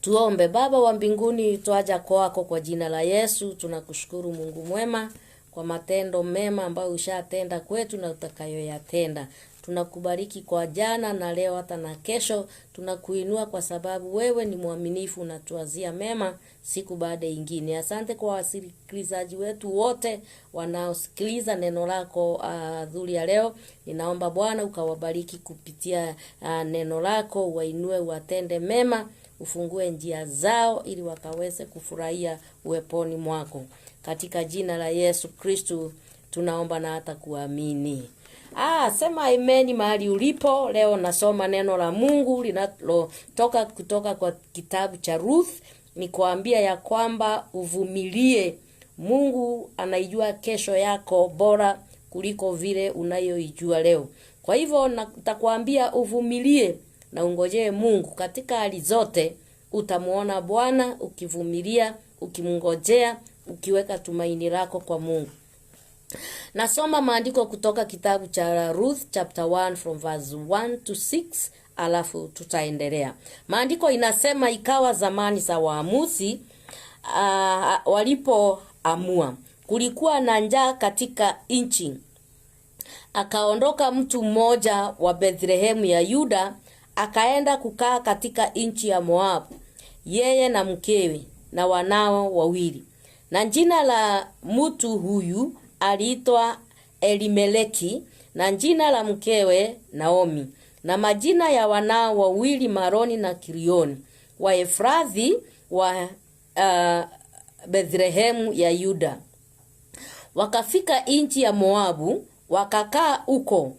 Tuombe. Baba wa mbinguni, twaja kwako kwa jina la Yesu. Tunakushukuru Mungu mwema kwa matendo mema ambayo ushatenda kwetu na utakayoyatenda. Tunakubariki kwa jana na leo hata na kesho. Tunakuinua kwa sababu wewe ni mwaminifu na tuazia mema siku baada nyingine. Asante kwa wasikilizaji wetu wote wanaosikiliza neno lako dhuri ya leo. Ninaomba Bwana ukawabariki kupitia neno lako, wainue watende mema, ufungue njia zao ili wakaweze kufurahia uweponi mwako. Katika jina la Yesu Kristo tunaomba na hata kuamini. Sema amen mahali ulipo. Leo nasoma neno la Mungu linalotoka kutoka kwa kitabu cha Ruth. Nikuambia ya kwamba uvumilie. Mungu anaijua kesho yako bora kuliko vile unayoijua leo. Kwa hivyo nitakwambia uvumilie na ungojee Mungu. Katika hali zote utamuona Bwana ukivumilia, ukimngojea, ukiweka tumaini lako kwa Mungu. Nasoma maandiko kutoka kitabu cha Ruth chapter 1 from verse 1 to 6, alafu tutaendelea. Maandiko inasema, ikawa zamani za waamuzi walipoamua, kulikuwa na njaa katika nchi. Akaondoka mtu mmoja wa Bethlehemu ya Yuda, akaenda kukaa katika nchi ya Moabu, yeye na mkewe na wanao wawili. Na jina la mtu huyu aliitwa Elimeleki, na jina la mkewe Naomi, na majina ya wanao wawili Maroni na Kilioni, wa Efrathi wa Bethlehemu ya Yuda. Wakafika nchi ya Moabu, wakakaa huko.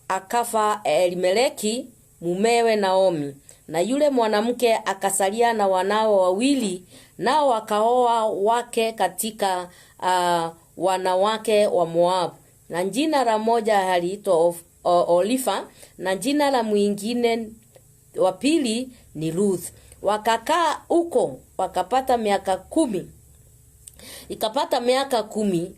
Akafa Elimeleki mumewe Naomi, na yule mwanamke akasalia na wanao wawili, nao wakaoa wake katika wanawake wa Moabu. Na jina la moja aliitwa Olifa, na jina la mwingine wa pili ni Ruth. Wakakaa huko wakapata miaka 10. Ikapata miaka 10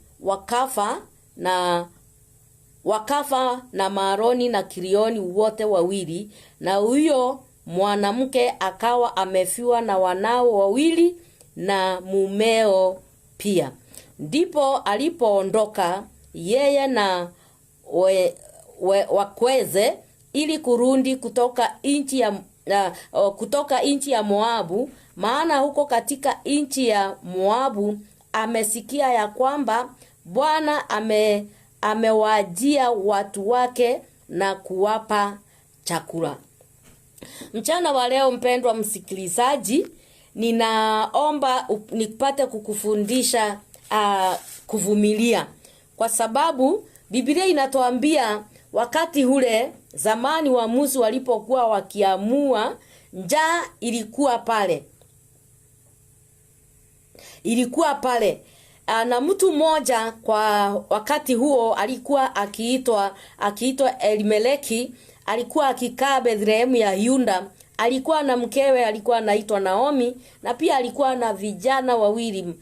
wakafa na Maroni na Kilioni wote wawili, na huyo mwanamke akawa amefiwa na wanao wawili na mumeo pia. Ndipo alipoondoka yeye na wakweze ili kurundi kutoka nchi ya Moabu, maana huko katika nchi ya Moabu amesikia ya kwamba Bwana amewajia watu wake na kuwapa chakula. Mchana wa leo, mpendwa msikilizaji, ninaomba nipate kukufundisha kuvumilia, kwa sababu Biblia inatuambia wakati ule zamani waamuzi walipokuwa wakiamua, njaa ilikuwa pale. Na mtu mmoja kwa wakati huo alikuwa akiitwa Elimeleki, alikuwa akikaa Bethlehemu ya Yuda. Alikuwa na mkewe alikuwa anaitwa Naomi, na pia alikuwa na vijana wawili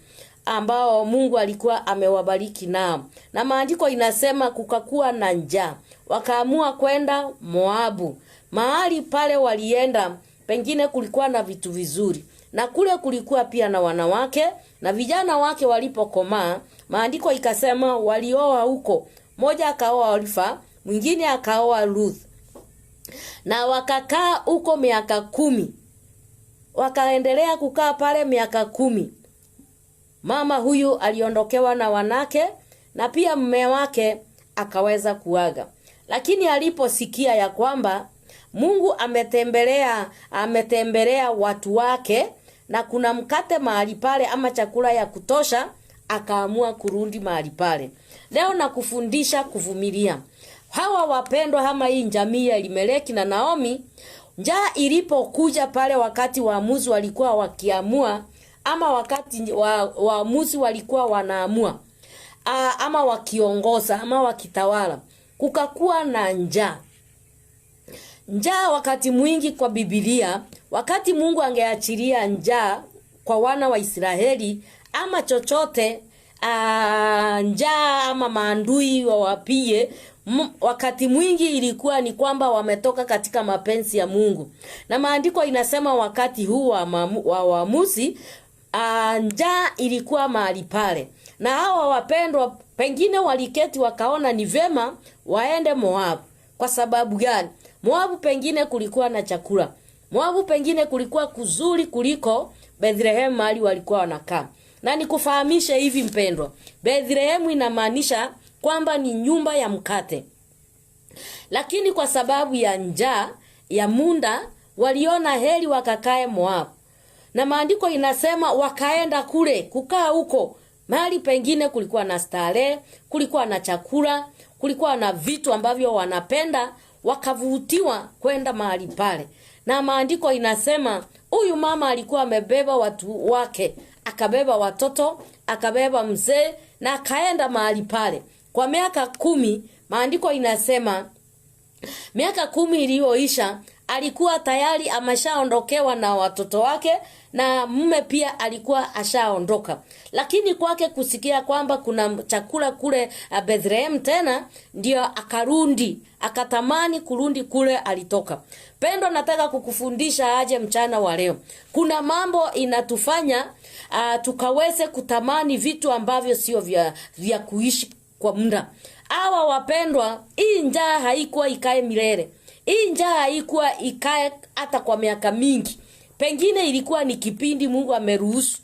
ambao Mungu alikuwa amewabariki nao. Na maandiko inasema kukakuwa na njaa, wakaamua kwenda Moabu. Mahali pale walienda, pengine kulikuwa na vitu vizuri, na kule kulikuwa pia na wanawake na vijana wake. Walipokomaa, maandiko ikasema walioa huko. Moja akaoa Olifa, mwingine akaoa Ruth, na wakakaa huko miaka 10. Wakaendelea kukaa pale miaka 10. Mama huyu aliondokewa na wanake, na pia mume wake akaweza kuaga. Lakini aliposikia ya kwamba Mungu ametembelea watu wake na kuna mkate mahali pale ama chakula ya kutosha, akaamua kurudi mahali pale. Leo nakufundisha kuvumilia. Hawa wapendwa, kama hii jamii ya Elimeleki na Naomi, njaa ilipokuja pale wakati waamuzi walikuwa wakiamua, ama wakati waamuzi walikuwa wanaamua, ama wakiongoza ama wakitawala, kukakuwa na njaa. Njaa wakati mwingi kwa Biblia, wakati Mungu angeachilia njaa kwa wana wa Israeli ama chochote, njaa ama maandui wawapie, wakati mwingi ilikuwa ni kwamba wametoka katika mapenzi ya Mungu. Na maandiko inasema wakati huu wa waamuzi, njaa ilikuwa mahali pale. Na hawa wapendwa pengine waliketi wakaona ni vema waende Moabu. Kwa sababu gani? Moabu pengine kulikuwa na chakula. Moabu pengine kulikuwa kuzuri kuliko Bethlehem mahali walikuwa wanakaa. Na nikufahamishe hivi mpendwa, Bethlehem inamaanisha kwamba ni nyumba ya mkate. Lakini kwa sababu ya njaa ya muda waliona heri wakakae Moabu. Na maandiko inasema wakaenda kule kukaa huko. Mahali pengine kulikuwa na starehe, kulikuwa na chakula, kulikuwa na vitu ambavyo wanapenda, wakavutiwa kwenda mahali pale. Na maandiko inasema huyu mama alikuwa amebeba watu wake, akabeba watoto, akabeba mzee na akaenda mahali pale. Kwa miaka 10, maandiko inasema miaka 10 iliyoisha alikuwa tayari ameshaondokewa na watoto wake, na mume pia alikuwa ashaondoka. Lakini kwake kusikia kwamba kuna chakula kule Bethlehem tena, ndio akarundi, akatamani kurundi kule alitoka. Pendo, nataka kukufundisha aje mchana wa leo. Kuna mambo inatufanya tukaweze kutamani vitu ambavyo sio vya kuishi kwa muda. Hawa wapendwa, hii njaa haikuwa ikae milele. Hii njaa haikuwa ikae hata kwa miaka mingi. Pengine ilikuwa ni kipindi Mungu ameruhusu.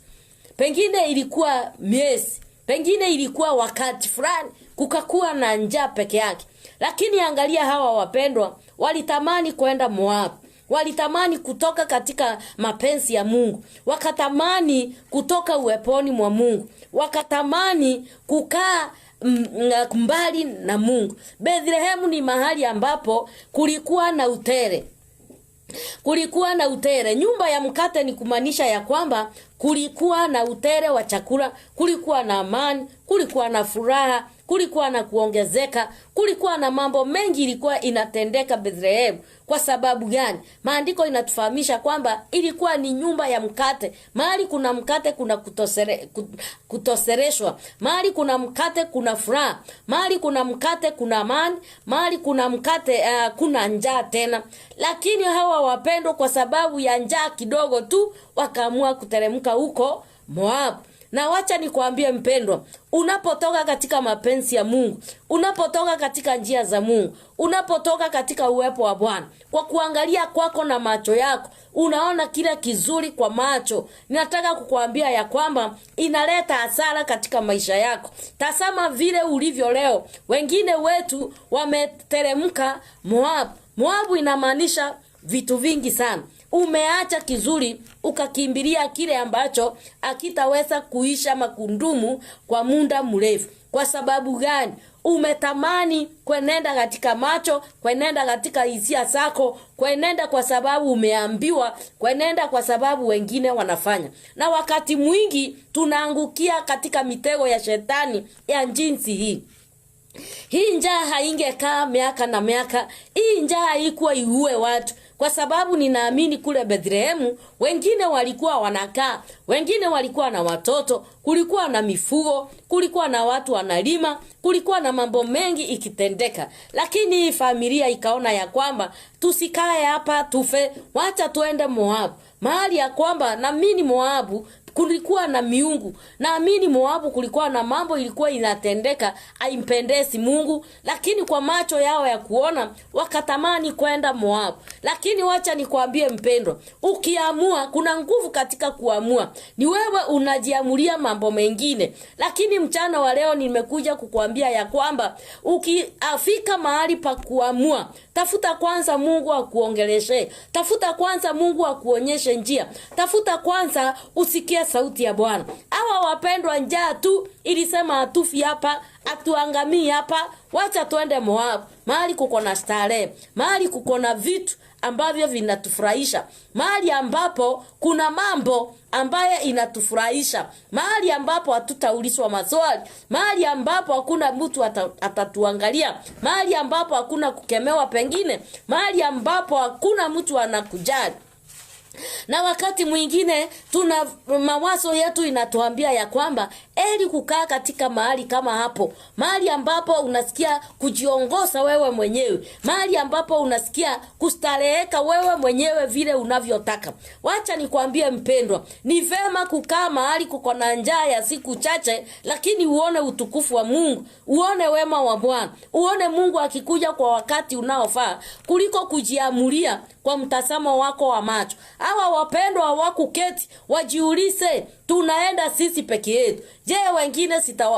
Pengine ilikuwa miezi. Pengine ilikuwa wakati fulani kukakuwa na njaa peke yake. Lakini angalia hawa wapendwa, walitamani kwenda Moabu. Walitamani kutoka katika mapenzi ya Mungu. Wakatamani kutoka uweponi mwa Mungu. Wakatamani kukaa mbali na Mungu. Bethlehem ni mahali ambapo kulikuwa na utere. Kulikuwa na utere. Nyumba ya mkate ni kumaanisha ya kwamba kulikuwa na utere wa chakula, kulikuwa na amani, kulikuwa na furaha, kulikuwa na kuongezeka, kulikuwa na mambo mengi ilikuwa inatendeka Bethlehem. Kwa sababu gani? Maandiko inatufahamisha kwamba ilikuwa ni nyumba ya mkate. Mahali kuna mkate kuna kutosereshwa. Mahali kuna mkate kuna furaha. Mahali kuna mkate kuna amani. Mahali kuna mkate kuna njaa tena. Lakini hawa wapendwa, kwa sababu ya njaa kidogo tu, wakaamua kuteremka huko Moabu. Na wacha nikwambie mpendwa, unapotoka katika mapenzi ya Mungu, unapotoka katika njia za Mungu, unapotoka katika uwepo wa Bwana, kwa kuangalia kwako na macho yako, unaona kila kizuri kwa macho, ninataka kukuambia ya kwamba inaleta hasara katika maisha yako. Tazama vile ulivyo leo. Wengine wetu wameteremka Moabu. Moabu inamaanisha vitu vingi sana. Umeacha kizuri ukakimbilia kile ambacho akitaweza kuisha makundumu kwa muda mrefu. Kwa sababu gani? Umetamani kwenenda katika macho, kwenenda katika hisia zako, kwenenda kwa sababu umeambiwa, kwenenda kwa sababu wengine wanafanya. Na wakati mwingi tunaangukia katika mitego ya shetani ya jinsi hii. Hii njaa haingekaa miaka na miaka. Hii njaa haikuwa iue watu. Kwa sababu ninaamini kule Bethlehem wengine walikuwa wanakaa, wengine walikuwa na watoto, kulikuwa na mifugo, kulikuwa na watu wanalima, kulikuwa na mambo mengi ikitendeka. Lakini familia ikaona ya kwamba tusikae hapa tufe, wacha tuende Moabu. Mahali ya kwamba naamini Moabu kulikuwa na miungu. Naamini Moabu kulikuwa na mambo ilikuwa inatendeka haimpendezi Mungu, lakini kwa macho yao ya kuona wakatamani kwenda Moabu. Lakini wacha nikwambie mpendwa, ukiamua, kuna nguvu katika kuamua. Ni wewe unajiamulia mambo mengine. Lakini mchana wa leo nimekuja kukuambia ya kwamba ukiafika mahali pa kuamua, tafuta kwanza Mungu akuongeleshe. Tafuta kwanza Mungu akuonyeshe njia. Tafuta kwanza usikie sauti ya Bwana. Hawa wapendwa, njaa tu ilisema atufi hapa, atuangamii hapa, wacha tuende Moabu. Mahali kuko na starehe, mahali kuko na vitu ambavyo vinatufurahisha, mahali ambapo kuna mambo ambaye inatufurahisha, mahali ambapo hatutaulizwa maswali, mahali ambapo hakuna mtu atatuangalia, mahali ambapo hakuna kukemewa pengine, mahali ambapo hakuna mtu anakujali. Na wakati mwingine tuna mawazo yetu inatuambia ya kwamba eli kukaa katika mahali kama hapo, mahali ambapo unasikia kujiongoza wewe mwenyewe, mahali ambapo unasikia kustareheka wewe mwenyewe vile unavyotaka. Wacha nikwambie mpendwa, ni vema kukaa mahali kuko na njaa ya siku chache, lakini uone utukufu wa Mungu, uone wema wa Bwana, uone Mungu akikuja kwa wakati unaofaa, kuliko kujiamulia kwa mtazamo wako wa macho. Hawa wapendwa hawakuketi wajiulize tunaenda sisi peke yetu. Je, wengine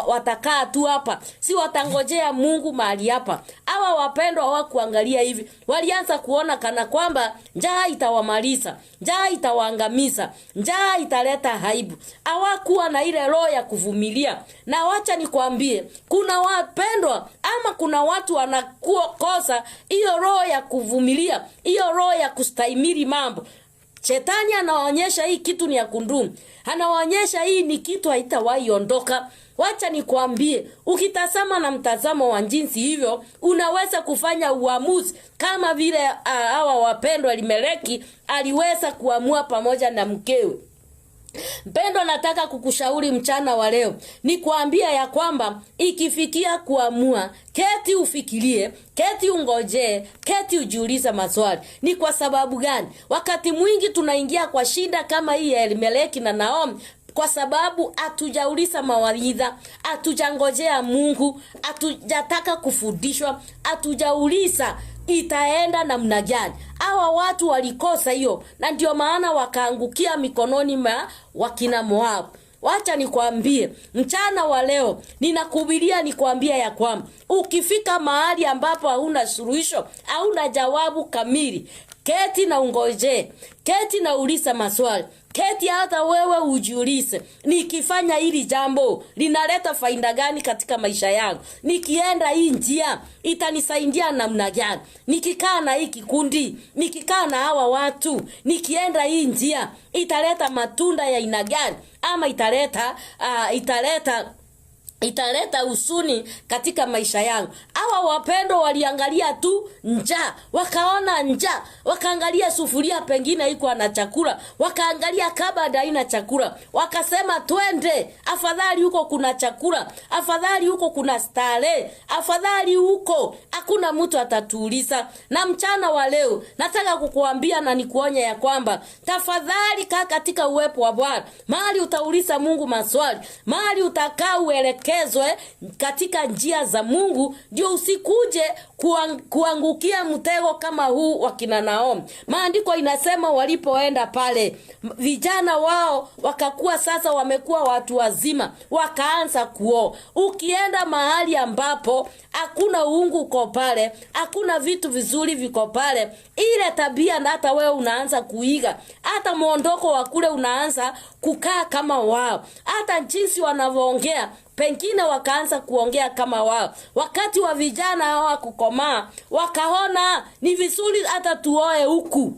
watakaa tu hapa? Si watangojea Mungu mahali hapa? Hawa wapendwa hawakuangalia hivi. Walianza kuona kana kwamba njaa itawamaliza, njaa itawaangamiza, njaa italeta aibu. Hawakuwa na ile roho ya kuvumilia. Na wacha nikwambie, kuna wapendwa ama kuna watu wanakosa hiyo roho ya kuvumilia, hiyo roho ya kustahimili mambo. Shetani anaonyesha hii kitu ni ya kundumu. Anaonyesha hii ni kitu haitawahi ondoka. Wacha nikwambie, ukitazama na mtazamo wa jinsi hivyo, unaweza kufanya uamuzi kama vile hawa wapendwa Elimeleki aliweza kuamua pamoja na mkewe. Mpendo, nataka kukushauri mchana wa leo, ni kuambia ya kwamba ikifikia kuamua, keti ufikirie, keti ungoje, keti ujiulize maswali. Ni kwa sababu gani? Wakati mwingi tunaingia kwa shida kama hii ya Elimeleki na Naomi, kwa sababu hatujauliza mawaidha, hatujangojea Mungu, hatujataka kufundishwa, hatujauliza itaenda namna gani. Hawa watu walikosa hiyo, na ndio maana wakaangukia mikononi mwa wakina Moabu. Wacha nikwambie mchana wa leo, ninakuhubiria nikwambia ya kwamba ukifika mahali ambapo hauna suluhisho, hauna jawabu kamili, keti na ungoje, keti na uliza maswali, keti hata wewe ujiulize, nikifanya hili jambo linaleta faida gani katika maisha yangu? Nikienda hii njia itanisaidia namna gani? Nikikaa na hii kikundi, nikikaa na hawa watu, nikienda hii njia italeta matunda ya aina gani? Ama italeta usuni katika maisha yangu. Hawa wapendo waliangalia tu njaa, wakaona njaa, wakaangalia sufuria pengine iko na chakula, wakaangalia kabada haina chakula, wakasema twende, afadhali huko kuna chakula, afadhali huko kuna starehe, afadhali huko hakuna mtu atatuuliza. Na mchana wa leo nataka kukuambia na nikuonya ya kwamba tafadhali kaa katika uwepo wa Bwana, mahali utauliza Mungu maswali, mahali utakaa uelekee katika njia za Mungu, ndio usikuje kuangukia mtego kama huu wa kina Naomi. Maandiko inasema walipoenda pale, vijana wao wakakuwa sasa wamekuwa watu wazima, wakaanza kuoa. Ukienda mahali ambapo hakuna uungu uko pale, hakuna vitu vizuri viko pale, ile tabia na hata wewe unaanza kuiga, hata muondoko wa kule unaanza kukaa kama wao, hata jinsi wanavyoongea pengine wakaanza kuongea kama wao. Wakati wa vijana hawa kukomaa, wakaona ni vizuri hata tuoe huku,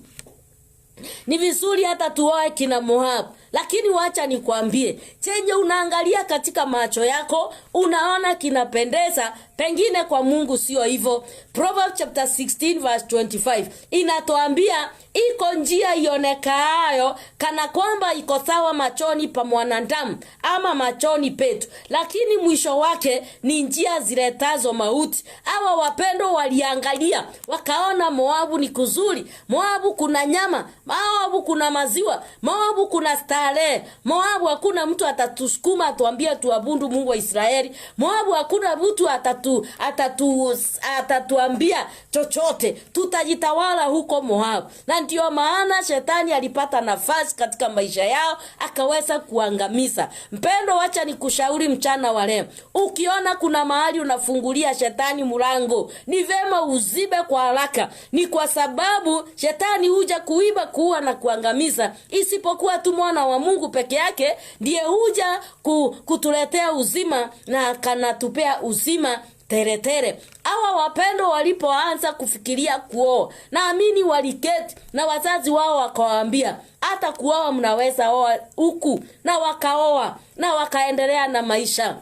ni vizuri hata tuoe kina Moabu. Lakini wacha nikwambie, chenye unaangalia katika macho yako unaona kinapendeza, pengine kwa Mungu sio hivyo. Proverbs chapter 16 verse 25 inatuambia iko njia ionekaayo kana kwamba iko sawa machoni pa mwanadamu ama machoni petu, lakini mwisho wake ni njia ziletazo mauti. Hawa wapendo waliangalia wakaona Moabu ni kuzuri, Moabu kuna nyama, Moabu kuna maziwa, Moabu kuna starehe, Moabu hakuna mtu atatusukuma atuambia tuabudu Mungu wa Israeli, Moabu hakuna mtu atatuambia chochote, tutajitawala huko Moabu. Na ndio maana shetani alipata nafasi katika maisha yao, akaweza kuangamiza. Mpendo, wacha nikushauri mchana wa leo, ukiona kuna mahali unafungulia shetani mlango, ni vema uzibe kwa haraka. Ni kwa sababu shetani huja kuiba, kuua na kuangamiza, isipokuwa tu mwana wa Mungu peke yake ndiye huja kutuletea uzima na kanatupea uzima teretere. Hawa wapendo walipoanza kufikiria kuoa, naamini waliketi na wazazi wao wakawaambia hata kuoa mnaweza oa huku, na wakaoa na wakaendelea na maisha.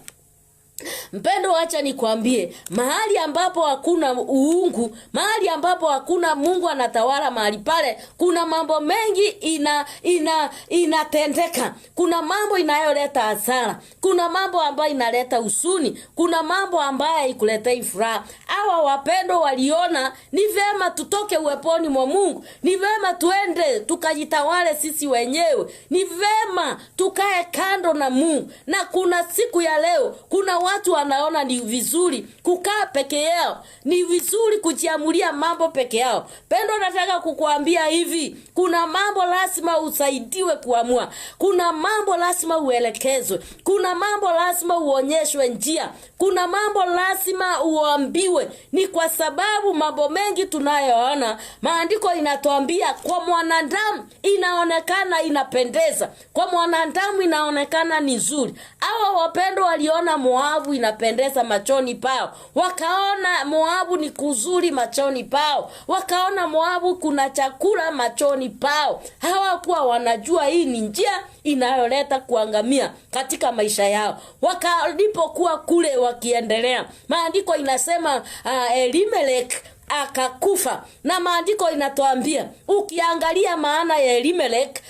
Mpendo, acha nikwambie, mahali ambapo hakuna uungu, mahali ambapo hakuna Mungu anatawala, mahali pale kuna mambo mengi inatendeka. Kuna mambo inayoleta hasara, kuna mambo ambayo inaleta huzuni, kuna mambo ambayo haikuletei furaha. Hawa wapendo waliona ni vema tutoke uweponi mwa Mungu, ni vema tuende tukajitawale sisi wenyewe, ni vema tukae kando na Mungu. Na kuna siku ya leo kuna watu wanaona ni vizuri kukaa peke yao, ni vizuri kujiamulia mambo peke yao. Pendo, nataka kukuambia hivi, kuna mambo lazima usaidiwe kuamua, kuna mambo lazima uelekezwe, kuna mambo lazima uonyeshwe njia, kuna mambo lazima uambiwe. Ni kwa sababu mambo mengi tunayoona, maandiko inatuambia kwa mwanadamu inaonekana inapendeza, kwa mwanadamu inaonekana ni nzuri. Hawa wapendo waliona Moabu inapendeza machoni pao, wakaona Moabu ni kuzuri machoni pao, wakaona Moabu kuna chakula machoni pao. Hawakuwa wanajua hii ni njia inayoleta kuangamia katika maisha yao. Wakalipokuwa kule wakiendelea, maandiko inasema Elimeleki akakufa. Na maandiko inatuambia, ukiangalia maana ya Elimeleki,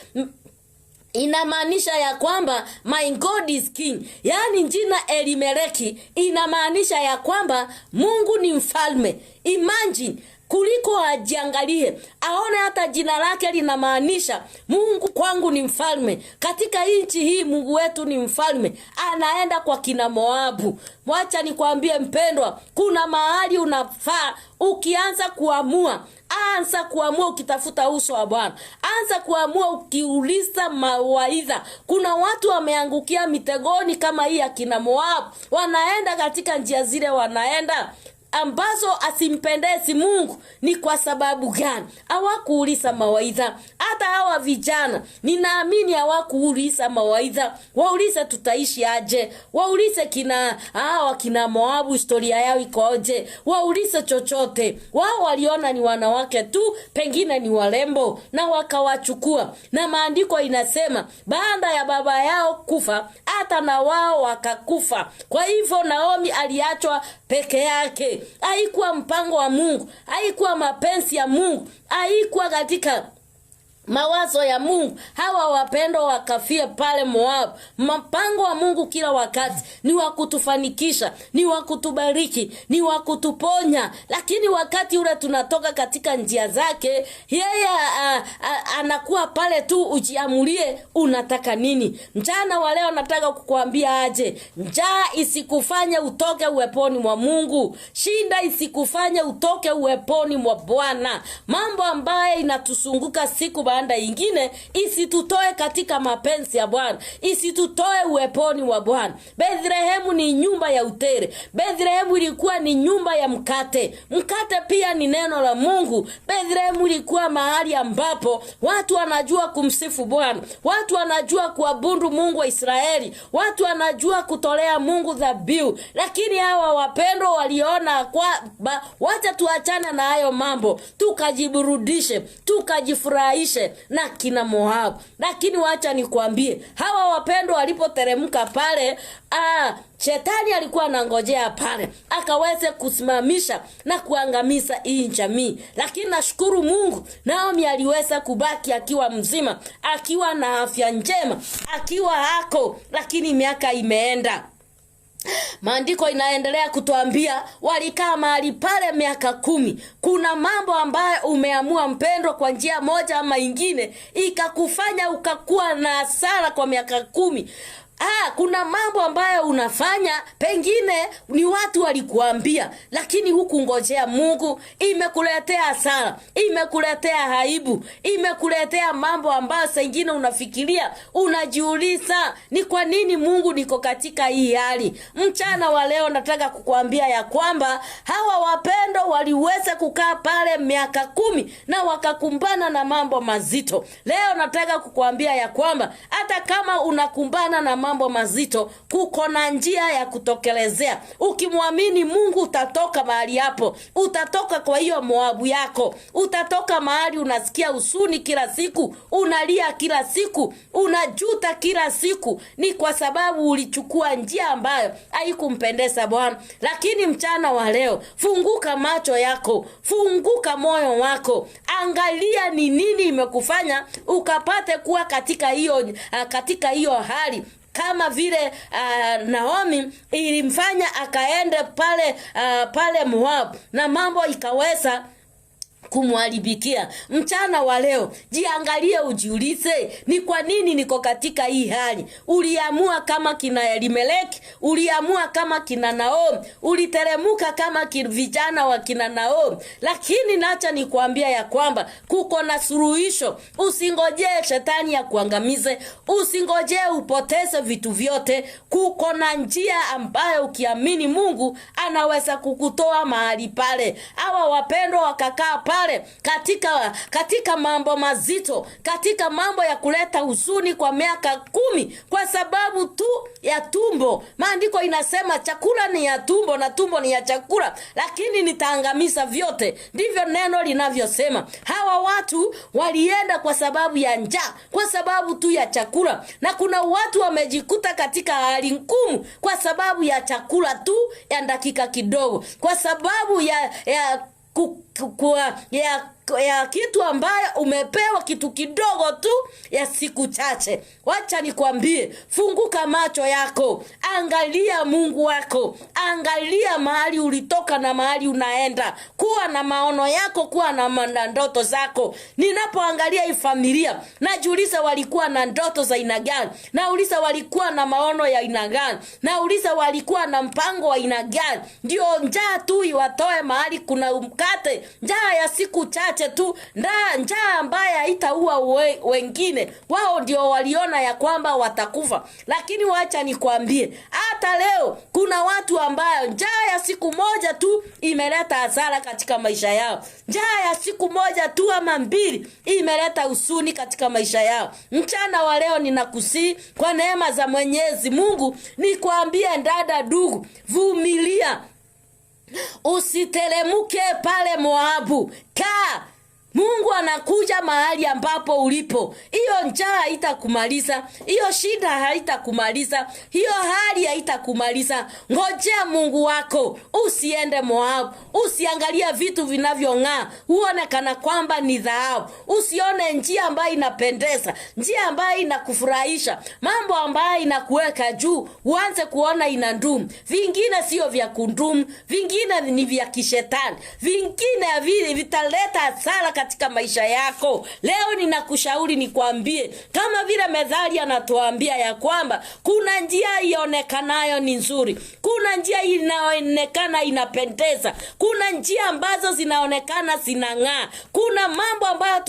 inamaanisha ya kwamba my God is king. Yani jina Elimeleki inamaanisha ya kwamba Mungu ni mfalme. Imagine, kuliko ajiangalie aone hata jina lake linamaanisha Mungu kwangu ni mfalme. Katika nchi hii Mungu wetu ni mfalme. Anaenda kwa kina Moabu. Mwacha nikwambie mpendwa, kuna mahali unafaa ukianza kuamua, anza kuamua ukitafuta uso wa Bwana. Anza kuamua ukiuliza mawaidha. Kuna watu wameangukia mitegoni kama hii ya kina Moabu. Wanaenda katika njia zile wanaenda ambazo asimpendezi Mungu. Ni kwa sababu gani? Hawakuuliza mawaidha. Hata hawa vijana ninaamini hawakuuliza mawaidha. Waulize tutaishi aje, waulize kina Moabu historia yao ikoje, waulize chochote. Wao waliona ni wanawake tu, pengine ni warembo, na wakawachukua. Na maandiko inasema baada ya baba yao kufa, hata na wao wakakufa. Kwa hivyo Naomi aliachwa peke yake. Haikuwa mpango wa Mungu, haikuwa mapenzi ya Mungu, haikuwa katika mawazo ya Mungu. Hawa wapendo wakafia pale Moabu. Mpango wa Mungu kila wakati ni wa kutufanikisha, ni wa kutubariki, ni wa kutuponya. Lakini wakati ule tunatoka katika njia zake, yeye anakuwa pale tu ujiamulie unataka nini. Mchana wa leo nataka kukuambia aje, njaa isikufanye utoke uweponi mwa Mungu. Shinda isikufanye utoke uweponi mwa Bwana. Mambo ambaye inatusunguka siku baada ingine isitutoe katika mapenzi ya Bwana, isitutoe uweponi wa Bwana. Bethlehemu ni nyumba ya utere. Bethlehemu ilikuwa ni nyumba ya mkate. Mkate pia ni neno la Mungu. Bethlehemu ilikuwa mahali ambapo watu wanajua kumsifu Bwana, watu wanajua kuabudu Mungu wa Israeli, watu wanajua kutolea Mungu dhabihu. Lakini hawa wapendo waliona wacha tuachane na hayo mambo, tukajiburudishe, tukajifurahishe na kina Moabu. Lakini wacha nikwambie, hawa wapendo walipoteremka pale, Shetani alikuwa anangojea pale akaweze kusimamisha na kuangamiza hii jamii. Lakini nashukuru Mungu, Naomi aliweza kubaki akiwa mzima, akiwa na afya njema, akiwa hako. Lakini miaka imeenda. Maandiko inaendelea kutuambia walikaa mahali pale miaka 10. Kuna mambo ambayo umeamua mpendwa kwa njia moja ama ingine ikakufanya ukakuwa na hasara kwa miaka 10. Kuna mambo ambayo unafanya pengine ni watu walikuambia, lakini huku ngojea Mungu, imekuletea hasara, imekuletea aibu, imekuletea mambo ambayo sengine unafikiria, unajiuliza ni kwa nini Mungu niko katika hii hali. Mchana wa leo nataka kukuambia ya kwamba hawa wapendo waliweza kukaa pale miaka 10 na wakakumbana na mambo mazito. Leo nataka kukuambia ya kwamba hata kama unakumbana na mambo mazito, kuko na njia ya kutokelezea. Ukimwamini Mungu utatoka mahali hapo. Utatoka kwa hiyo Moabu yako. Utatoka mahali unasikia usuni kila siku, unalia kila siku, unajuta kila siku. Ni kwa sababu ulichukua njia ambayo haikumpendeza Bwana. Lakini mchana wa leo, funguka macho yako, funguka moyo wako. Angalia ni nini imekufanya ukapate kuwa katika hiyo hali. Kama vile Naomi ilimfanya akaende pale Moab na mambo ikaweza kumwaribikia. Mchana wa leo, jiangalie, ujiulize, ni kwa nini niko katika hii hali? Uliamua kama kina Elimeleki, uliamua kama kina Naomi, uliteremuka kama vijana wa kina Naomi. Lakini nacha nikwambia ya kwamba kuko na suluhisho. Usingojee shetani ya kuangamize, usingojee upoteze vitu vyote. Kuko na njia ambayo ukiamini Mungu anaweza kukutoa mahali pale. Hawa wapendwa wakakaa pale katika mambo mazito, katika mambo ya kuleta huzuni kwa miaka 10 kwa sababu tu ya tumbo. Maandiko inasema chakula ni ya tumbo na tumbo ni ya chakula, lakini nitaangamiza vyote. Ndivyo neno linavyosema. Hawa watu walienda kwa sababu ya njaa, kwa sababu tu ya chakula. Na kuna watu wamejikuta katika hali ngumu kwa sababu ya chakula tu ya dakika kidogo, kwa sababu ya kitu ambayo umepewa kitu kidogo tu ya siku chache. Wacha nikwambie, funguka macho yako, angalia Mungu wako, angalia mahali ulitoka na mahali unaenda. Kuwa na maono yako, kuwa na ndoto zako. Ninapoangalia hii familia, najiuliza walikuwa na ndoto za aina gani? Nauliza walikuwa na maono ya aina gani? Nauliza walikuwa na mpango wa aina gani? Ndio njaa tu iwatoe mahali kuna mkate, njaa ya siku chache tu, njaa ambaye haitaua wengine. Wao ndio waliona ya kwamba watakufa. Lakini wacha nikwambie, hata leo kuna watu ambayo njaa ya siku moja tu imeleta hasara katika maisha yao. Njaa ya siku moja tu ama 2 imeleta huzuni katika maisha yao. Mchana wa leo ninakusii kwa neema za Mwenyezi Mungu, nikwambie dada, ndugu, vumilia. Usitelemuke pale Moabu. Mungu anakuja mahali ambapo ulipo. Hiyo njaa haitakumaliza, hiyo shida haitakumaliza, hiyo hali haitakumaliza. Ngojea Mungu wako, usiende Moabu. Usiangalia vitu vinavyong'aa uone kana kwamba ni dhahabu. Usione njia ambayo inapendeza, njia ambayo inakufurahisha, mambo ambayo inakuweka juu, uanze kuona inandumu. Vingine sio vya kundumu, vingine ni vya kishetani, vingine vitaleta hasara katika maisha yako. Leo ninakushauri nikwambie, kama vile Methali anatuambia ya kwamba kuna njia ionekanayo ni nzuri, kuna njia inaonekana inapendeza, kuna njia ambazo zinaonekana zinang'aa, kuna mambo ambayo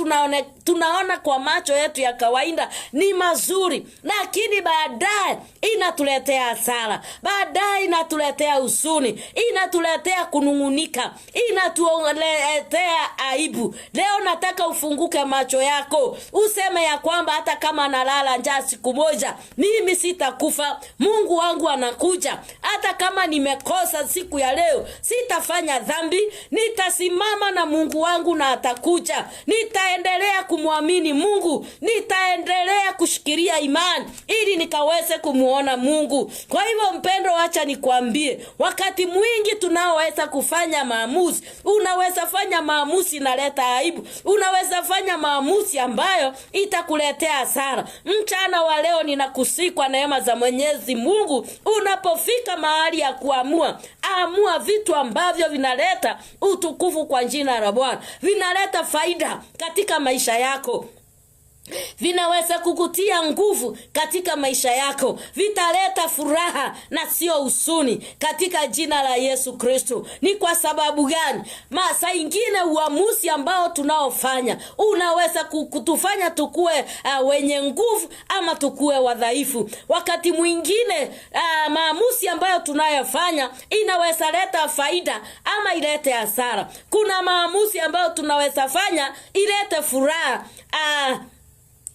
tunaona kwa macho yetu ya kawaida ni mazuri, lakini baadaye inatuletea hasara, baadaye inatuletea huzuni, inatuletea kunungunika, inatuletea aibu. Leo nataka ufunguke macho yako, useme ya kwamba hata kama nalala njaa siku moja, mimi sitakufa. Mungu wangu anakuja. Hata kama nimekosa siku ya leo, sitafanya dhambi, nitasimama na Mungu wangu na atakuja. Nitaendelea kumwamini Mungu, nitaendelea kushikilia imani ili nikaweze kumuona Mungu. Kwa hivyo mpendo, acha nikwambie, wakati mwingi tunaoweza kufanya maamuzi, unaweza fanya maamuzi inaleta aibu, unaweza fanya maamuzi ambayo itakuletea hasara. Mchana wa leo ninakusii kwa neema za Mwenyezi Mungu, unapofika mahali ya kuamua, amua vitu ambavyo vinaleta utukufu kwa jina la Bwana, vinaleta faida katika maisha yako, vinaweza kukutia nguvu katika maisha yako, vitaleta furaha na sio huzuni katika jina la Yesu Kristo. Ni kwa sababu gani? Saa ingine uamuzi ambao tunaofanya unaweza kutufanya tukue wenye nguvu ama tukue wadhaifu. Wakati mwingine maamuzi ambayo tunayofanya inaweza leta faida ama ilete hasara. Kuna maamuzi ambayo tunaweza fanya ilete furaha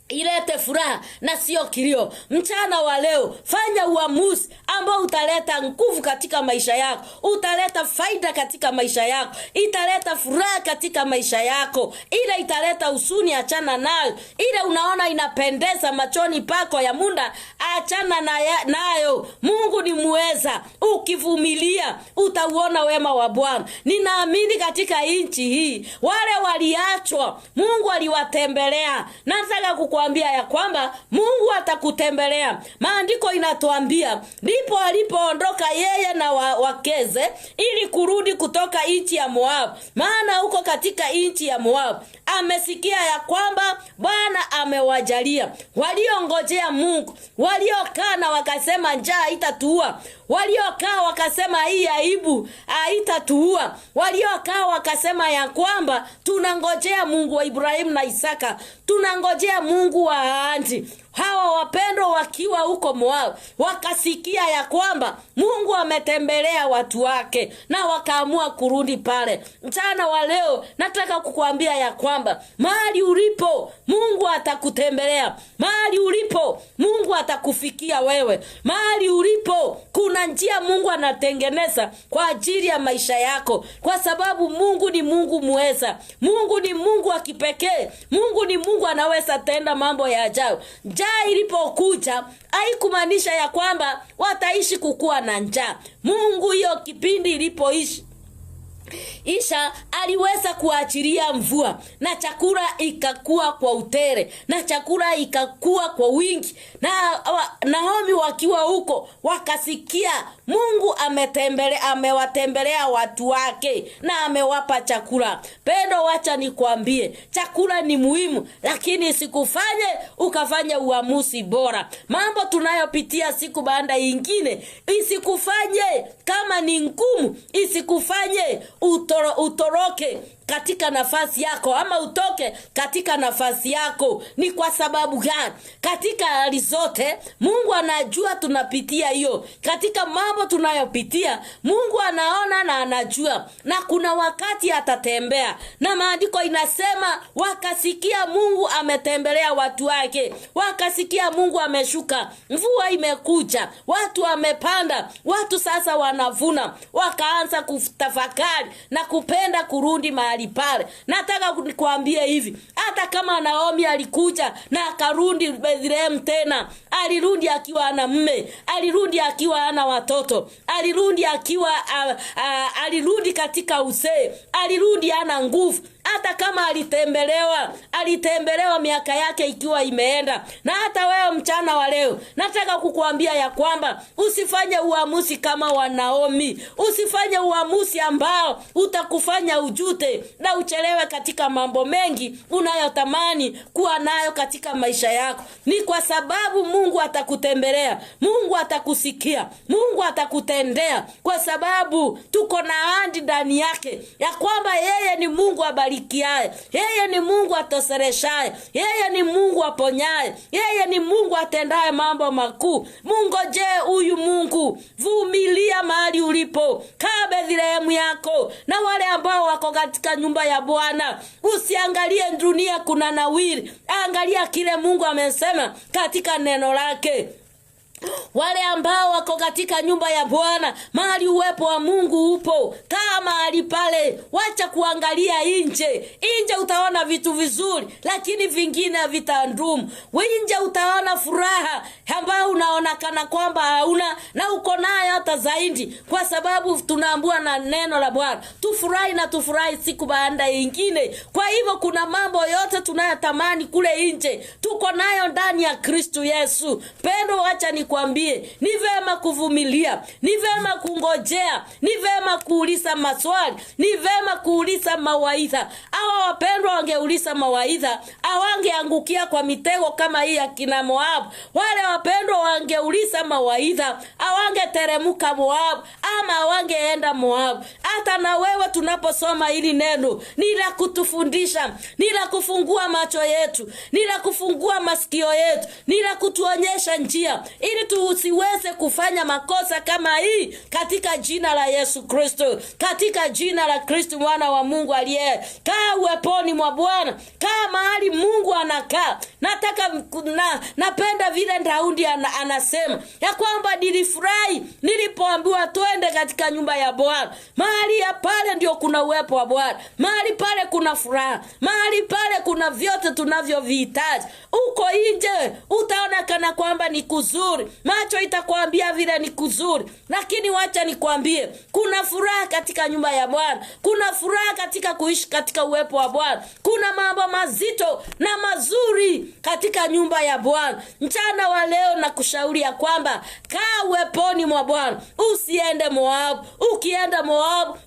ilete furaha na sio kilio. Mchana wa leo fanya uamuzi ambao utaleta nguvu katika maisha yako, utaleta faida katika maisha yako, italeta furaha katika maisha yako. Ile italeta huzuni, achana nayo. Ile unaona inapendeza machoni pako ya munda, achana nayo. Mungu ni muweza. Ukivumilia utauona wema wa Bwana. Ninaamini katika nchi hii wale waliachwa Mungu aliwatembelea. Nataka kukuambia ya kwamba Mungu atakutembelea. Maandiko inatuambia ndipo alipoondoka yeye na wakeze ili kurudi kutoka nchi ya Moab. Maana huko katika nchi ya Moab amesikia ya kwamba Bwana amewajalia. Waliongojea Mungu, waliokaa na wakasema njaa haitatuua, waliokaa wakasema hii aibu haitatuua, waliokaa wakasema ya kwamba tunangojea Mungu wa Ibrahimu na Isaka, tunangojea Mungu wa ahadi. Hawa wapendo wakiwa huko Moab wakasikia ya kwamba Mungu ametembelea watu wake na wakaamua kurudi pale. Mchana wa leo nataka kukuambia ya kwamba mahali ulipo Mungu atakutembelea. Mahali ulipo Mungu atakufikia wewe. Mahali ulipo kuna njia Mungu anatengeneza kwa ajili ya maisha yako, kwa sababu Mungu ni Mungu muweza. Mungu ni Mungu wa kipekee. Mungu ni Mungu anaweza tenda mambo ya ajabu. Njaa ilipokuja haikumaanisha ya kwamba wataishi kukua na njaa. Mungu hiyo kipindi ilipoishi aliweza kuachilia mvua na chakula ikakua kwa utere, na chakula ikakua kwa wingi. Na Naomi wakiwa huko wakasikia Mungu amewatembelea watu wake na amewapa chakula. Pendo, wacha nikwambie, chakula ni muhimu, lakini sikufanye ukafanya uamuzi bora. Mambo tunayopitia siku baada nyingine isikufanye kama ni ngumu, isikufanye utoroke katika nafasi yako ama utoke katika nafasi yako. Ni kwa sababu gani? Katika hali zote Mungu anajua tunapitia hiyo. Katika mambo tunayopitia Mungu anaona na anajua, na kuna wakati atatembea. Na maandiko inasema wakasikia Mungu ametembelea watu wake, wakasikia Mungu ameshuka, mvua imekuja, watu wamepanda, watu sasa wanavuna, wakaanza kutafakari na kupenda kurudi mahali pale. Nataka kukuambia hivi, hata kama Naomi alikuja na akarudi Bethlehem tena, alirudi akiwa ana mume, alirudi akiwa ana watoto, alirudi akiwa alirudi katika uzee, alirudi ana nguvu. Hata kama alitembelewa miaka yake ikiwa imeenda. Na hata wewe mchana wa leo nataka kukuambia ya kwamba usifanye uamuzi kama wa Naomi. Usifanye uamuzi ambao utakufanya ujute na uchelewe katika mambo mengi unayotamani kuwa nayo katika maisha yako. Ni kwa sababu Mungu atakutembelea, Mungu atakusikia, Mungu atakutendea, kwa sababu tuko na ahadi ndani yake ya kwamba yeye ni Mungu abarikiaye, yeye ni Mungu atosereshaye, yeye ni Mungu aponyaye, yeye ni Mungu atendaye mambo makuu. Mungoje huyu Mungu. Vumilia mahali ulipo. Kaa Bethlehem yako na wale ambao wako katika nyumba ya Bwana. Usiangalie dunia kuna nawiri, angalia kile Mungu amesema katika neno lake. Wale ambao wako katika nyumba ya Bwana, mahali uwepo wa Mungu upo, kaa mahali pale. Wacha kuangalia nje. Nje utaona vitu vizuri, lakini vingine havitandumu. Nje utaona furaha ambayo unaona kana kwamba hauna, na uko nayo hata zaidi, kwa sababu tunaambiwa na neno la Bwana tufurahi na tufurahi siku baada nyingine. Kwa hivyo kuna mambo yote tunayotamani kule nje tuko nayo ndani ya Kristo Yesu. Pendo, wacha nikwambie, ni vema kuvumilia, ni vema kungojea, ni vema kuuliza maswali, ni vema kuuliza mawaidha. Hawa wapendwa wangeuliza mawaidha, hawangeangukia kwa mitego kama hii ya kina Moab. Wale wapendwa hawangeuliza mawaidha, hawangeteremka Moabu ama hawangeenda Moabu. Hata na wewe tunaposoma hili neno, ni la kutufundisha, ni la kufungua macho yetu, ni la kufungua masikio yetu, ni la kutuonyesha njia ili tusiweze kufanya makosa kama hii, katika jina la Yesu Kristo, katika jina la Kristo mwana wa Mungu aliye. Kaa uweponi mwa Bwana, kaa mahali Mungu anakaa. Napenda vile Daudi anasema ya kwamba nilifurahi nilipoambiwa twende katika nyumba ya Bwana. Mahali ya pale ndio kuna uwepo wa Bwana, mahali pale kuna furaha, mahali pale kuna vyote tunavyovihitaji. Uko nje utaona kana kwamba ni kuzuri, macho itakwambia vile ni kuzuri, lakini wacha nikwambie, kuna furaha katika nyumba ya Bwana, kuna furaha katika kuishi katika uwepo wa Bwana. Kuna mambo mazito na mazuri katika nyumba ya Bwana. Mchana wa leo nakushauri ya kwamba kaa uweponi mwa Bwana, usiende Moabu. Ukienda Moabu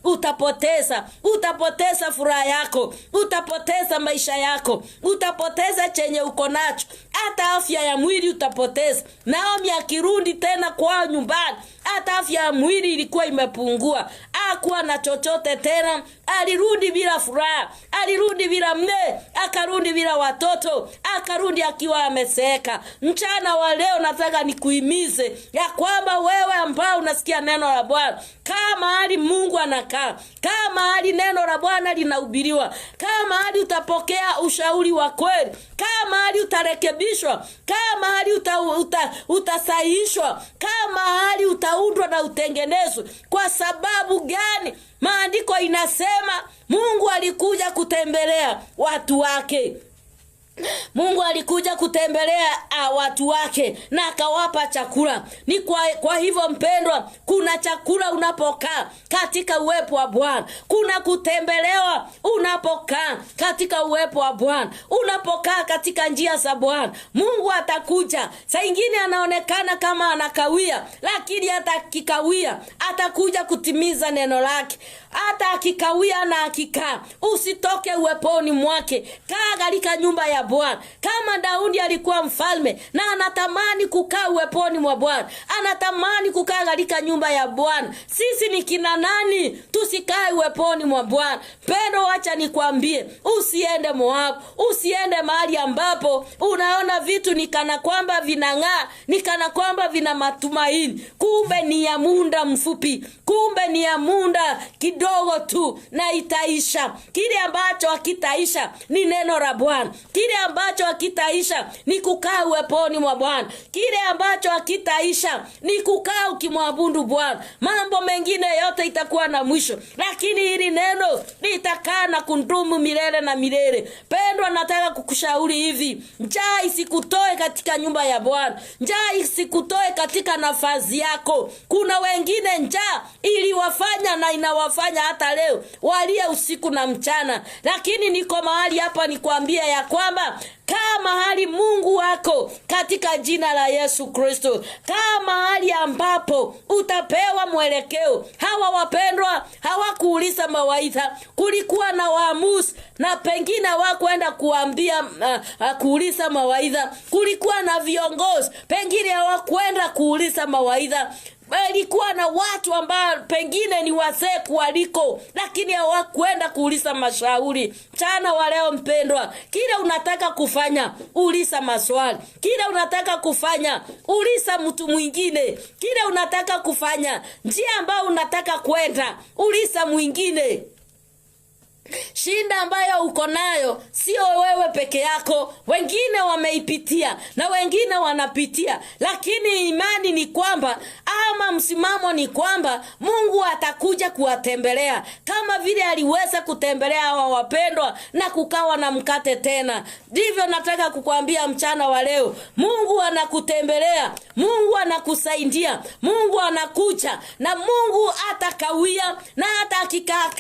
utapoteza furaha yako, utapoteza maisha yako, utapoteza chenye uko nacho, hata afya ya mwili utapoteza. Naomi akirudi tena kwa nyumbani, hata afya ya mwili ilikuwa imepungua, hakuwa na chochote tena. Alirudi bila furaha, alirudi bila mme, akarudi bila watoto, akarudi akiwa ameseeka. Mchana wa leo nataka nikuhimize ya kwamba wewe ambao unasikia neno la Bwana, kama mahali Mungu anakaa, kama mahali neno la Bwana linahubiriwa, kama mahali utapokea ushauri wa kweli, kama mahali utarekebishwa, kama mahali utasahihishwa, kama mahali utaundwa na utengenezwe. Kwa sababu gani? Maandiko inasema Mungu alikuja kutembelea watu wake. Mungu alikuja kutembelea watu wake na akawapa chakula. Ni kwa hivyo mpendwa, kuna chakula unapokaa katika uwepo wa Bwana. Kuna kutembelewa unapokaa katika uwepo wa Bwana. Unapokaa katika njia za Bwana, Mungu atakuja. Saa nyingine anaonekana kama anakawia, lakini hata akikawia atakuja kutimiza neno lake. Hata akikawia na akikaa, usitoke uweponi mwake. Kaa katika nyumba ya Bwana. Kama Daudi alikuwa mfalme na anatamani kukaa uweponi mwa Bwana, anatamani kukaa katika nyumba ya Bwana, sisi ni kina nani tusikae uweponi mwa Bwana? Pendo, wacha nikwambie, usiende Moabu, usiende mahali ambapo unaona vitu ni kana kwamba vinang'aa, ni kana kwamba vina matumaini, kumbe ni ya muda mfupi, kumbe ni ya muda kidogo tu na itaisha. Kile ambacho hakitaisha ni neno la Bwana. Kile ambacho hakitaisha ni kukaa uweponi mwa Bwana. Kile ambacho hakitaisha ni kukaa ukimwabudu Bwana. Mambo mengine yote itakuwa na mwisho, lakini hili neno litakaa na kudumu milele na milele. Pendwa, nataka kukushauri hivi: njaa isikutoe katika nyumba ya Bwana. Njaa isikutoe katika nafasi yako. Kuna wengine njaa iliwafanya na inawafanya hata leo walie usiku na mchana, lakini niko mahali hapa nikwambia ya kwamba kama mahali Mungu wako katika jina la Yesu Kristo, kama mahali ambapo utapewa mwelekeo. Hawa wapendwa hawakuuliza mawaidha, kulikuwa na waamuzi na pengine hawakwenda kuambia kuuliza mawaidha. Kulikuwa na viongozi pengine hawakwenda kuuliza mawaidha. Ilikuwa na watu ambao pengine ni wazee kualiko, lakini hawakwenda kuuliza mashauri. Mchana wa leo mpendwa, kile unataka kufanya uliza maswali. Kile unataka kufanya uliza mtu mwingine. Kile unataka kufanya, njia ambayo unataka kwenda, uliza mwingine. Shinda ambayo uko nayo sio wewe peke yako, wengine wameipitia na wengine wanapitia, lakini imani ni kwamba ama msimamo ni kwamba Mungu atakuja kuwatembelea kama vile aliweza kutembelea hawa wapendwa na kukawa na mkate tena. Ndivyo nataka kukwambia mchana wa leo, Mungu anakutembelea, Mungu anakusaidia, Mungu anakuja, na Mungu atakawia, na hata akikaa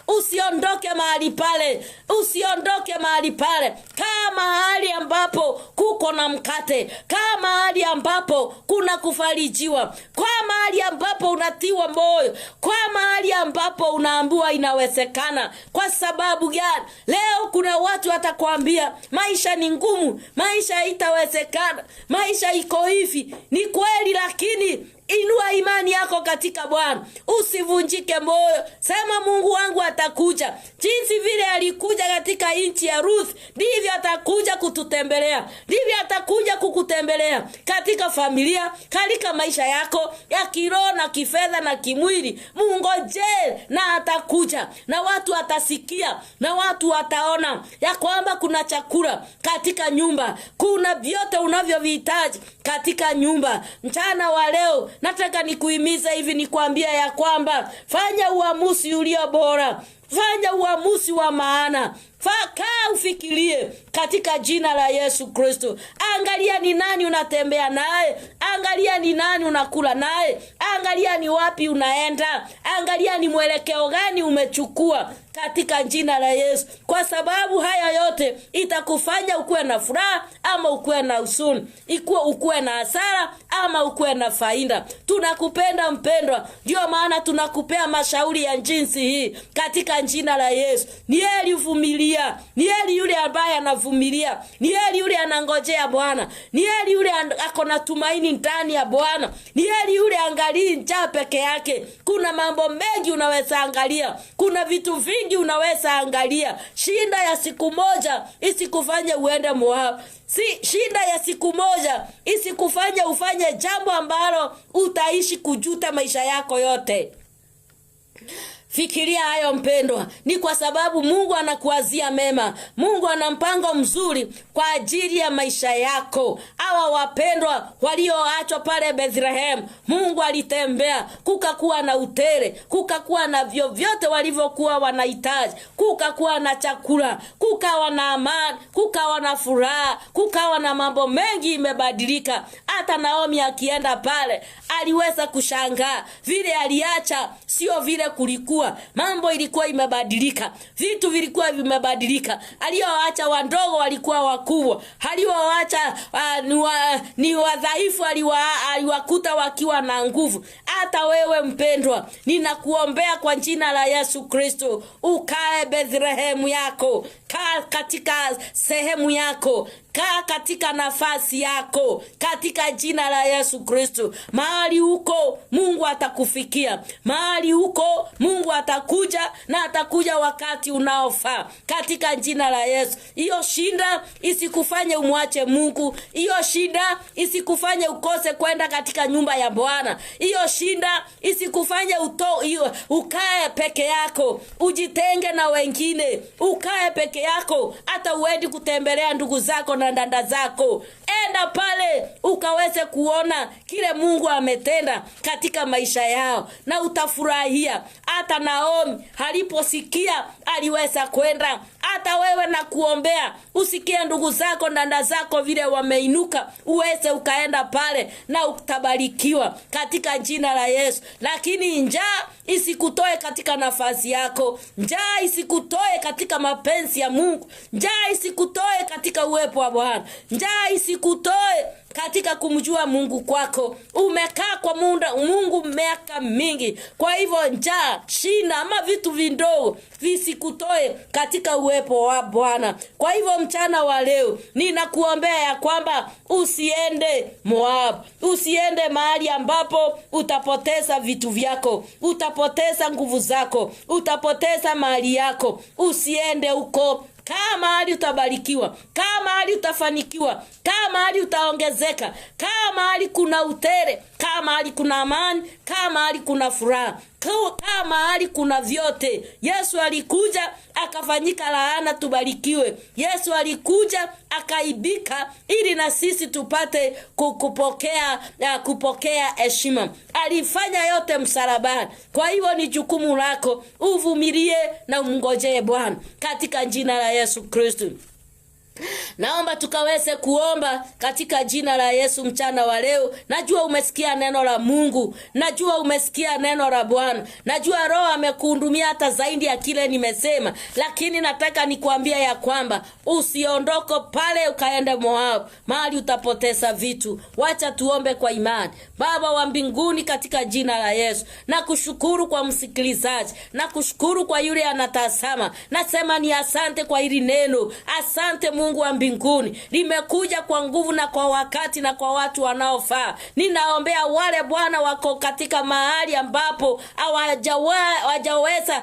usiondoke mahali pale, usiondoke mahali pale. Kama mahali ambapo kuko na mkate, kama mahali ambapo kuna kufarijiwa, kama mahali ambapo unatiwa moyo, kwa mahali ambapo unaambiwa inawezekana. Kwa sababu gani? Leo kuna watu watakwambia maisha ni ngumu, maisha haitawezekana, maisha iko hivi. Ni kweli, lakini inua imani yako katika Bwana. Usivunjike moyo. Sema Mungu wangu atakuja. Jinsi vile alikuja katika nchi ya Ruth, ndivyo atakuja kututembelea. Ndivyo atakuja kukutembelea katika familia, katika maisha yako ya kiroho na kifedha na kimwili. Mungoje na atakuja. Na watu watasikia, na watu wataona ya kwamba kuna chakula katika nyumba. Kuna vyote unavyovihitaji katika nyumba. Mchana wa leo nataka nikuhimiza hivi, nikwambia ya kwamba fanya uamuzi ulio bora. Fanya uamuzi wa maana. Kaa ufikirie katika jina la Yesu Kristo. Angalia ni nani unatembea naye. Angalia ni nani unakula naye. Angalia ni wapi unaenda. Angalia ni mwelekeo gani umechukua katika jina la Yesu. Kwa sababu haya yote itakufanya ukuwe na furaha ama ukuwe na huzuni. Ukuwe na hasara ama ukuwe na faida. Tunakupenda mpendwa. Ndio maana tunakupea mashauri ya jinsi hii katika jina la Yesu. Ni heri uvumilie. Ni heri yule ambaye anavumilia. Ni heri yule anangojea Bwana. Ni heri yule ako na tumaini ndani ya Bwana. Ni heri yule angalii njaa peke yake. Kuna mambo mengi unaweza angalia. Kuna vitu vingi unaweza angalia. Shinda ya siku moja isikufanye uende Moabu. Shinda ya siku moja isikufanye ufanye jambo ambalo utaishi kujuta maisha yako yote. Fikiria hayo mpendwa. Ni kwa sababu Mungu anakuazia mema. Mungu ana mpango mzuri kwa ajili ya maisha yako. Hawa wapendwa walioachwa pale Bethlehem, Mungu alitembea, kukakuwa na utele, kukakuwa na vyovyote walivyokuwa wanahitaji, kukakuwa na chakula, kukawa na amani, kukawa na furaha, kukawa na mambo mengi imebadilika. Hata Naomi akienda pale aliweza kushangaa vile aliacha sio vile kulikuwa. Mambo ilikuwa imebadilika. Vitu vilikuwa vimebadilika. Alioacha wandogo walikuwa wakubwa. Alioacha ni wadhaifu aliwakuta wakiwa na nguvu. Hata wewe mpendwa, ninakuombea kwa jina la Yesu Kristo, ukae Bethlehem yako. Kaa katika sehemu yako. Kaa katika nafasi yako katika jina la Yesu Kristo. Mahali huko Mungu atakufikia. Mahali huko Mungu atakuja, na atakuja wakati unaofaa katika jina la Yesu. Hiyo shinda isikufanye umwache Mungu. Hiyo shinda isikufanye ukose kwenda katika nyumba ya Bwana. Hiyo shinda isikufanye ukae peke yako, ujitenge na wengine, ukae peke yako, hata uendi kutembelea ndugu zako na dada zako. Enda pale ukaweze kuona kile Mungu ametenda katika maisha yao, na utafurahia. Hata Naomi aliposikia aliweza kwenda. Hata wewe na kuombea usikie ndugu zako na dada zako vile wameinuka, uweze ukaenda pale na utabarikiwa katika jina la Yesu. Lakini njaa isikutoe katika nafasi yako. Njaa isikutoe katika mapenzi ya Mungu. Njaa isikutoe katika uwepo wa Bwana. Njaa isikutoe katika kumjua Mungu kwako. Umekaa kwa Mungu miaka mingi. Kwa hivyo njaa, shina ama vitu vindogo visikutoe katika uwepo wa Bwana. Kwa hivyo mchana wa leo ninakuombea ya kwamba usiende Moabu. Usiende mahali ambapo utapoteza vitu vyako, utapoteza nguvu zako, utapoteza mali yako. Usiende huko. Kama mahali utabarikiwa, kama mahali utafanikiwa, kama mahali utaongezeka, kama mahali kuna utele, kama mahali kuna amani, kama mahali kuna furaha, kama mahali kuna vyote. Yesu alikuja akafanyika laana tubarikiwe. Yesu alikuja akaibika ili na sisi tupate kupokea heshima. Alifanya yote msalabani. Kwa hivyo ni jukumu lako uvumilie na umngojee Bwana katika jina la Yesu Kristo. Naomba tukaweze kuomba katika jina la Yesu mchana wa leo. Najua umesikia neno la Mungu. Najua umesikia neno la Bwana. Najua Roho amekuhudumia hata zaidi ya kile nimesema. Lakini nataka nikuambia ya kwamba usiondoko pale ukaende Moabu, mahali utapoteza vitu. Wacha tuombe kwa imani. Baba wa mbinguni, katika jina la Yesu, nakushukuru kwa msikilizaji. Nakushukuru kwa yule anatazama. Nasema ni asante kwa hili neno. Asante Mungu wa mbinguni, limekuja kwa nguvu na kwa wakati na kwa watu wanaofaa. Ninaombea wale Bwana wako katika mahali ambapo hawajaweza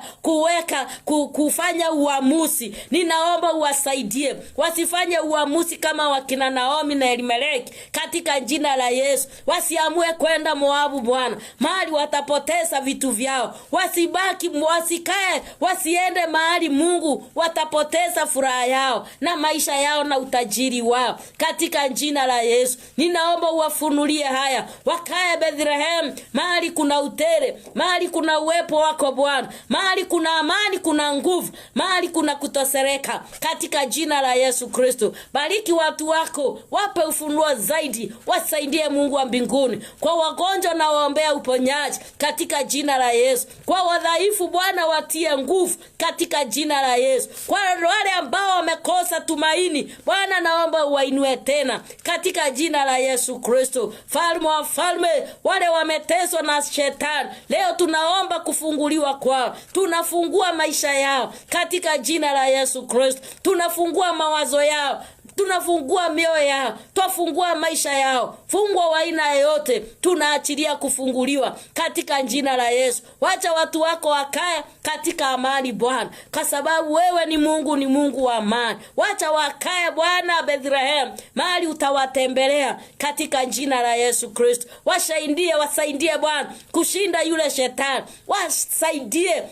kufanya uamuzi. Ninaomba uwasaidie wasifanye uamuzi kama wakina Naomi na Elimeleki, katika jina la Yesu. Wasiamue kwenda Moabu Bwana, mahali watapoteza vitu vyao. Wasibaki, wasikae, wasiende mahali Mungu watapoteza furaha yao na maisha yao na utajiri wao, katika jina la Yesu. Ninaomba uwafunulie haya. Wakae Bethlehem, mahali kuna utele, mahali kuna uwepo wako Bwana, mahali kuna amani, kuna nguvu, mahali kuna kutosereka, katika jina la Yesu Kristo. Bariki watu wako, wape ufunuo zaidi, wasaidie Mungu wa mbinguni. Kwa wagonjwa na waombea uponyaji, katika jina la Yesu. Kwa wadhaifu Bwana watie nguvu, katika jina la Yesu. Kwa wale ambao wamekosa tumaini Bwana, naomba uwainue tena, katika jina la Yesu Kristo. Falme wa falme, wale wameteswa na shetani, leo tunaomba kufunguliwa kwao. Tunafungua maisha yao, katika jina la Yesu Kristo. Tunafungua mawazo yao, tunafungua mioyo yao, twafungua maisha yao. Fungwa wa aina yote tunaachilia kufunguliwa, katika jina la Yesu. Wacha watu wako wakae katika amani Bwana, kwa sababu wewe ni Mungu, ni Mungu wa amani. Wacha wakae Bwana Bethlehem, mahali utawatembelea, katika jina la Yesu Kristo. Wasaidie Bwana kushinda yule shetani. Wasaidie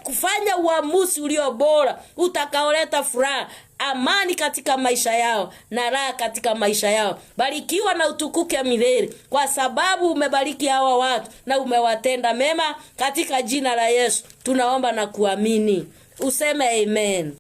kufanya uamuzi ulio bora, utakaoleta furaha, amani katika maisha yao na raha katika maisha yao. Barikiwa na utukuke milele, kwa sababu umebariki hawa watu na umewatenda mema, katika jina la Yesu tunaomba na kuamini. Useme amen.